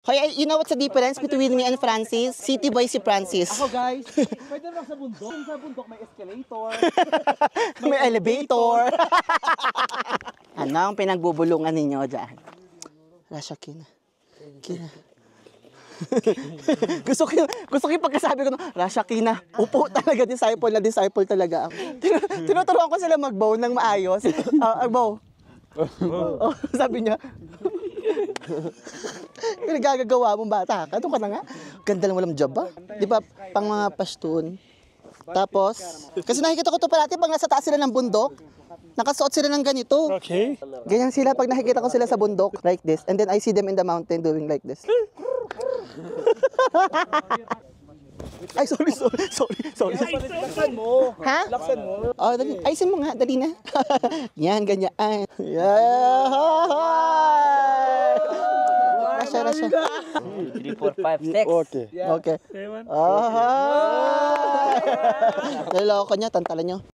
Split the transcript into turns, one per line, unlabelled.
Hoy, you know what's the difference between me and Francis? City boy si Francis.
Ako guys, pwede lang sa bundok. Sa bundok may escalator.
May elevator. Ano ang pinagbubulungan ninyo dyan? Rasha, Kina. gusto ko yung pagkasabi ko, Rasha, Kina. Upo talaga, disciple talaga ako. Tinuturuan ko sila mag-bow ng maayos. Bow. Sabi niya, pinagagagawa mong bata ka, doon ka na nga. Ganda lang walang job ba? Di ba, pang mga pastun. Tapos, kasi nakikita ko to parati pag nasa taas sila ng bundok, nakasuot sila ng ganito.
Okay.
Ganyan sila pag nakikita ko sila sa bundok, like this. And then I see them in the mountain doing like this. Ay, sorry.
Laksan mo.
Ha?
Laksan mo.
Oh, dali. Ayusin mo nga, dali na. Yan, ganyan. Yeah. Rasha.
3, 4, 5, 6.
Okay.
Okay. Naloko niya, tantalan niyo.